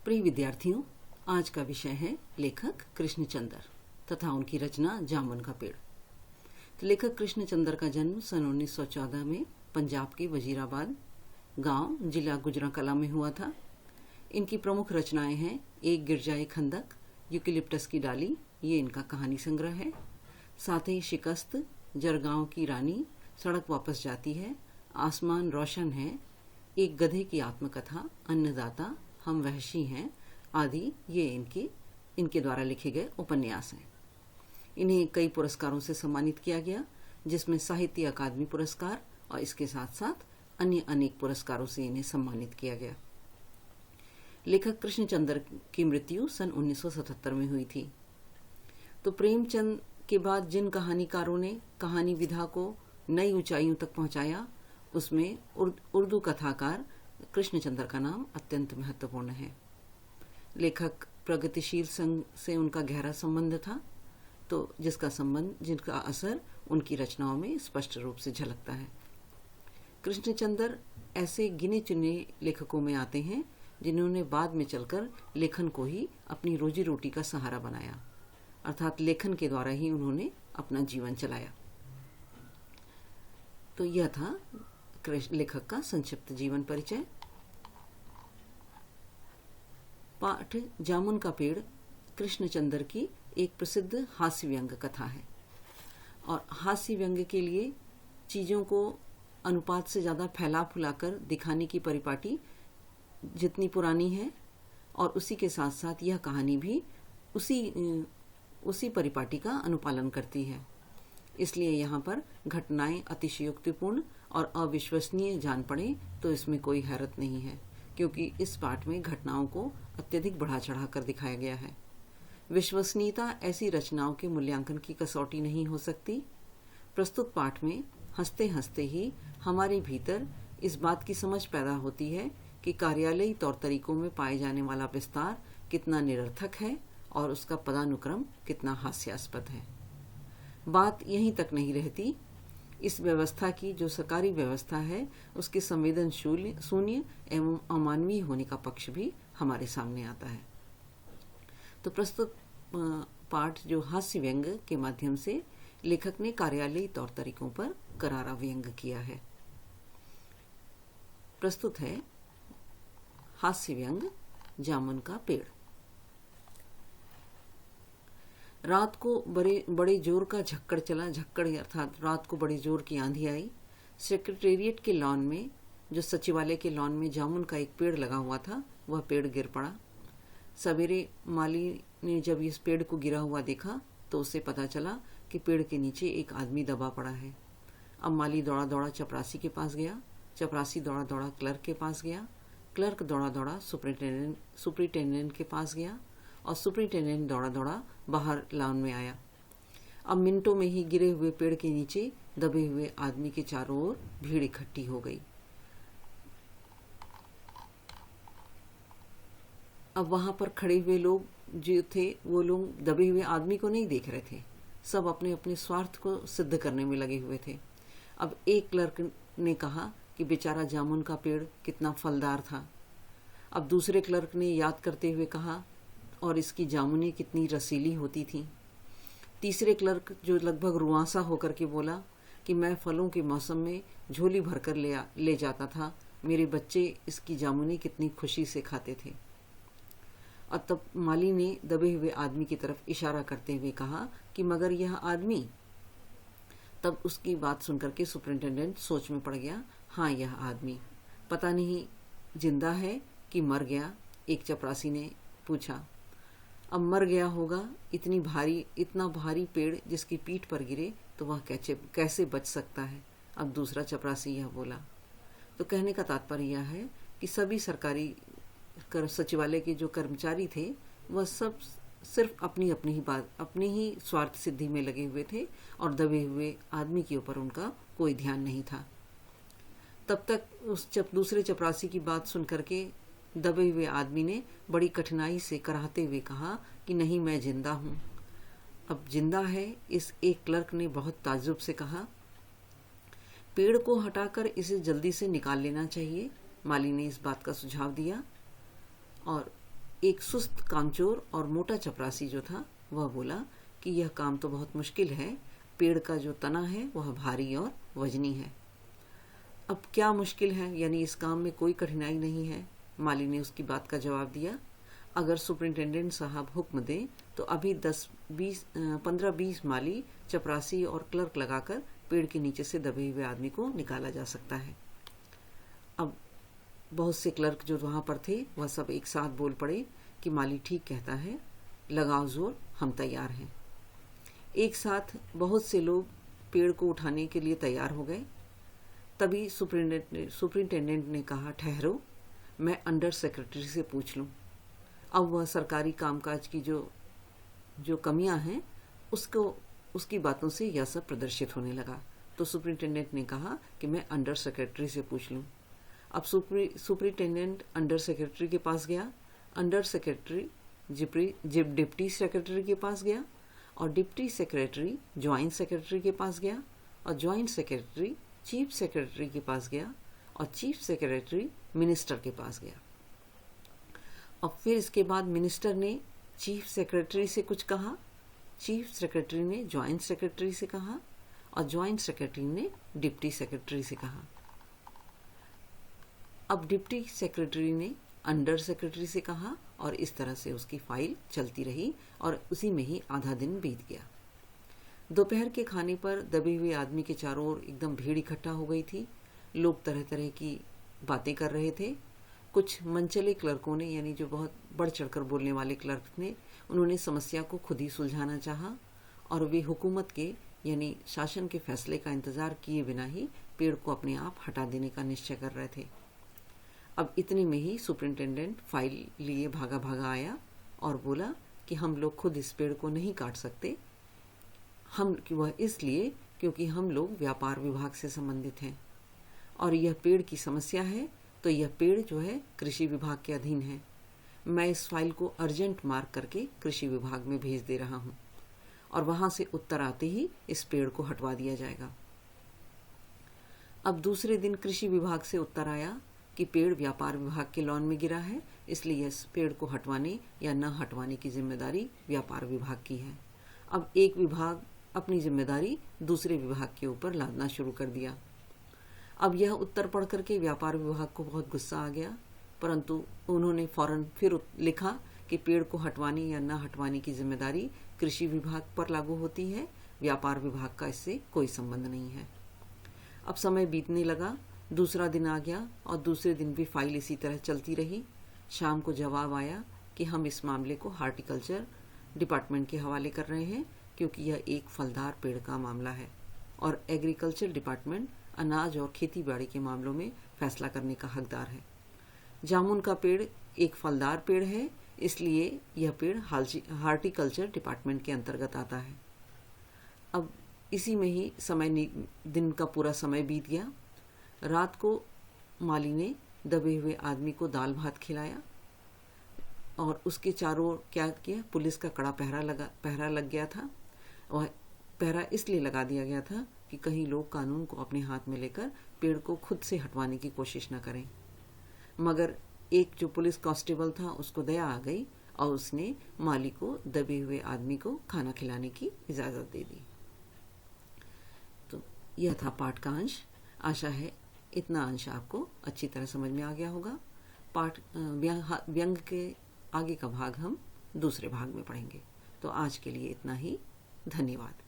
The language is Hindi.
प्रिय विद्यार्थियों, आज का विषय है लेखक कृष्णचंद्र तथा उनकी रचना जामुन का पेड़। तो लेखक कृष्णचंद्र का जन्म सन 1914 में पंजाब के वजीराबाद गांव जिला गुजरांवाला में हुआ था। इनकी प्रमुख रचनाएं हैं एक गिरजाए खंदक, यूकेलिप्टस की डाली, ये इनका कहानी संग्रह है। साथ ही शिकस्त, जरगांव की रानी, सड़क वापस जाती है, आसमान रोशन है, एक गधे की आत्मकथा, अन्नदाता, हम वहशी हैं आदि ये इनके द्वारा लिखे गए उपन्यास हैं। इन्हें कई पुरस्कारों से सम्मानित किया गया, जिसमें साहित्य अकादमी पुरस्कार और इसके साथ साथ अन्य अनेक पुरस्कारों से इन्हें सम्मानित किया गया। लेखक कृष्णचंद्र की मृत्यु सन 1977 में हुई थी। तो प्रेमचंद के बाद जिन कहानीकारों ने कहानी विधा को नई ऊंचाइयों तक पहुंचाया, उसमें उर्दू कथाकार कृष्णचंद्र का नाम अत्यंत महत्वपूर्ण है। लेखक प्रगतिशील संघ से उनका गहरा संबंध था, तो जिनका असर उनकी रचनाओं में स्पष्ट रूप से झलकता है। कृष्णचंद्र ऐसे गिने चुने लेखकों में आते हैं जिन्होंने बाद में चलकर लेखन को ही अपनी रोजी रोटी का सहारा बनाया, अर्थात लेखन के द्वारा ही उन्होंने अपना जीवन चलाया। तो यह था लेखक का संक्षिप्त जीवन परिचय। पाठ जामुन का पेड़ कृष्णचंद्र की एक प्रसिद्ध हास्य व्यंग कथा है, और हास्य व्यंग के लिए चीजों को अनुपात से ज्यादा फैला फुलाकर दिखाने की परिपाटी जितनी पुरानी है, और उसी के साथ साथ यह कहानी भी उसी परिपाटी का अनुपालन करती है। इसलिए यहाँ पर घटनाएं अतिशयोक्तिपूर्ण और अविश्वसनीय जान पड़े तो इसमें कोई हैरत नहीं है, क्योंकि इस पाठ में घटनाओं को अत्यधिक बढ़ा चढ़ाकर दिखाया गया है। विश्वसनीयता ऐसी रचनाओं के मूल्यांकन की कसौटी नहीं हो सकती। प्रस्तुत पाठ में हंसते हंसते ही हमारे भीतर इस बात की समझ पैदा होती है कि कार्यालयी तौर तरीकों में पाए जाने वाला विस्तार कितना निरर्थक है और उसका पदानुक्रम कितना हास्यास्पद है। बात यहीं तक नहीं रहती, इस व्यवस्था की जो सरकारी व्यवस्था है उसके संवेदनशील शून्य एवं अमानवीय होने का पक्ष भी हमारे सामने आता है। तो प्रस्तुत पाठ जो हास्य व्यंग के माध्यम से लेखक ने कार्यालयी तौर तरीकों पर करारा व्यंग किया है। प्रस्तुत है हास्य व्यंग जामुन का पेड़। रात को बड़े जोर का झक्कड़ चला, झक्कड़ अर्थात रात को बड़े जोर की आंधी आई। सेक्रेटेरिएट के लॉन में, जो सचिवालय के लॉन में जामुन का एक पेड़ लगा हुआ था, वह पेड़ गिर पड़ा। सवेरे माली ने जब इस पेड़ को गिरा हुआ देखा तो उसे पता चला कि पेड़ के नीचे एक आदमी दबा पड़ा है। अब माली दौड़ा दौड़ा चपरासी के पास गया, चपरासी दौड़ा दौड़ा क्लर्क के पास गया, क्लर्क दौड़ा दौड़ा सुपरिटेंडेंट के पास गया, और सुपरिटेंडेंट दौड़ा दौड़ा बाहर लॉन में आया। अब मिनटों में ही गिरे हुए पेड़ के नीचे दबे हुए आदमी के चारों ओर भीड़ इकट्ठी हो गई। अब वहां पर खड़े हुए लोग जो थे, वो लोग दबे हुए आदमी को नहीं देख रहे थे, सब अपने अपने स्वार्थ को सिद्ध करने में लगे हुए थे। अब एक क्लर्क ने कहा कि बेचारा जामुन का पेड़ कितना फलदार था। अब दूसरे क्लर्क ने याद करते हुए कहा, और इसकी जामुनें कितनी रसीली होती थीं। तीसरे क्लर्क जो लगभग रुआंसा होकर के बोला कि मैं फलों के मौसम में झोली भरकर ले जाता था, मेरे बच्चे इसकी जामुनें कितनी खुशी से खाते थे। और तब माली ने दबे हुए आदमी की तरफ इशारा करते हुए कहा कि मगर यह आदमी। तब उसकी बात सुनकर के सुपरिटेंडेंट सोच में पड़ गया, हाँ यह आदमी पता नहीं जिंदा है कि मर गया। एक चपरासी ने पूछा, अब मर गया होगा, इतना भारी पेड़ जिसकी पीठ पर गिरे तो वह कैसे बच सकता है। अब दूसरा चपरासी यह बोला। तो कहने का तात्पर्य यह है कि सभी सरकारी सचिवालय के जो कर्मचारी थे वह सब सिर्फ अपनी ही स्वार्थ सिद्धि में लगे हुए थे, और दबे हुए आदमी के ऊपर उनका कोई ध्यान नहीं था। तब तक दूसरे चपरासी की बात सुन करके दबे हुए आदमी ने बड़ी कठिनाई से कराहते हुए कहा कि नहीं, मैं जिंदा हूं। अब जिंदा है, इस एक क्लर्क ने बहुत ताज्जुब से कहा। पेड़ को हटाकर इसे जल्दी से निकाल लेना चाहिए, माली ने इस बात का सुझाव दिया। और एक सुस्त कामचोर और मोटा चपरासी जो था वह बोला कि यह काम तो बहुत मुश्किल है, पेड़ का जो तना है वह भारी और वजनी है। अब क्या मुश्किल है, यानी इस काम में कोई कठिनाई नहीं है। माली ने उसकी बात का जवाब दिया, अगर सुपरिंटेंडेंट साहब हुक्म दें तो अभी 15-20 माली, चपरासी और क्लर्क लगाकर पेड़ के नीचे से दबे हुए आदमी को निकाला जा सकता है। अब बहुत से क्लर्क जो वहां पर थे वह सब एक साथ बोल पड़े कि माली ठीक कहता है, लगाओ जोर, हम तैयार हैं। एक साथ बहुत से लोग पेड़ को उठाने के लिए तैयार हो गए। तभी सुपरिंटेंडेंट ने कहा, ठहरो, मैं अंडर सेक्रेटरी से पूछ लूं। अब वह सरकारी कामकाज की जो कमियां हैं उसकी बातों से यह सब प्रदर्शित होने लगा। तो सुपरिंटेंडेंट ने कहा कि मैं अंडर सेक्रेटरी से पूछ लूं। अब सुपरिंटेंडेंट अंडर सेक्रेटरी के पास गया, अंडर सेक्रेटरी डिप्टी सेक्रेटरी के पास गया, और डिप्टी सेक्रेटरी ज्वाइंट सेक्रेटरी के पास गया, और ज्वाइंट सेक्रेटरी चीफ सेक्रेटरी के पास गया, और चीफ सेक्रेटरी मिनिस्टर के पास गया। और फिर इसके बाद मिनिस्टर ने चीफ सेक्रेटरी से कुछ कहा, चीफ सेक्रेटरी ने ज्वाइंट सेक्रेटरी से कहा, और ज्वाइंट सेक्रेटरी ने डिप्टी सेक्रेटरी से कहा। अब डिप्टी सेक्रेटरी ने अंडर सेक्रेटरी से कहा, और इस तरह से उसकी फाइल चलती रही और उसी में ही आधा दिन बीत गया। दोपहर के खाने पर दबे हुए आदमी के चारों ओर एकदम भीड़ इकट्ठा हो गई थी। लोग तरह तरह की बातें कर रहे थे। कुछ मनचले क्लर्कों ने, यानी जो बहुत बढ़ चढ़कर बोलने वाले क्लर्क ने, उन्होंने समस्या को खुद ही सुलझाना चाहा और वे हुकूमत के यानी शासन के फैसले का इंतजार किए बिना ही पेड़ को अपने आप हटा देने का निश्चय कर रहे थे। अब इतने में ही सुपरिंटेंडेंट फाइल लिए भागा भागा आया और बोला कि हम लोग खुद इस पेड़ को नहीं काट सकते, वह इसलिए क्योंकि हम लोग व्यापार विभाग से संबंधित हैं और यह पेड़ की समस्या है, तो यह पेड़ जो है कृषि विभाग के अधीन है। मैं इस फाइल को अर्जेंट मार्क करके कृषि विभाग में भेज दे रहा हूँ और वहां से उत्तर आते ही इस पेड़ को हटवा दिया जाएगा। अब दूसरे दिन कृषि विभाग से उत्तर आया कि पेड़ व्यापार विभाग के लॉन में गिरा है, इसलिए इस पेड़ को हटवाने या न हटवाने की जिम्मेदारी व्यापार विभाग की है। अब एक विभाग अपनी जिम्मेदारी दूसरे विभाग के ऊपर लादना शुरू कर दिया। अब यह उत्तर पढ़ करके व्यापार विभाग को बहुत गुस्सा आ गया, परंतु उन्होंने फौरन फिर लिखा कि पेड़ को हटवाने या न हटवाने की जिम्मेदारी कृषि विभाग पर लागू होती है, व्यापार विभाग का इससे कोई संबंध नहीं है। अब समय बीतने लगा, दूसरा दिन आ गया और दूसरे दिन भी फाइल इसी तरह चलती रही। शाम को जवाब आया कि हम इस मामले को हार्टिकल्चर डिपार्टमेंट के हवाले कर रहे हैं क्योंकि यह एक फलदार पेड़ का मामला है और एग्रीकल्चर डिपार्टमेंट अनाज और खेतीबाड़ी के मामलों में फैसला करने का हकदार है। जामुन का पेड़ एक फलदार पेड़ है, इसलिए यह पेड़ हार्टिकल्चर डिपार्टमेंट के अंतर्गत आता है। अब इसी में ही दिन का पूरा समय बीत गया। रात को माली ने दबे हुए आदमी को दाल भात खिलाया और उसके चारों ओर क्या किया, पुलिस का कड़ा पहरा लग गया था। वह पहरा इसलिए लगा दिया गया था कि कहीं लोग कानून को अपने हाथ में लेकर पेड़ को खुद से हटवाने की कोशिश न करें। मगर एक जो पुलिस कांस्टेबल था उसको दया आ गई और उसने माली को दबे हुए आदमी को खाना खिलाने की इजाज़त दे दी। तो यह था पाठ का अंश। आशा है इतना अंश आपको अच्छी तरह समझ में आ गया होगा। पाठ व्यंग के आगे का भाग हम दूसरे भाग में पढ़ेंगे। तो आज के लिए इतना ही। धन्यवाद।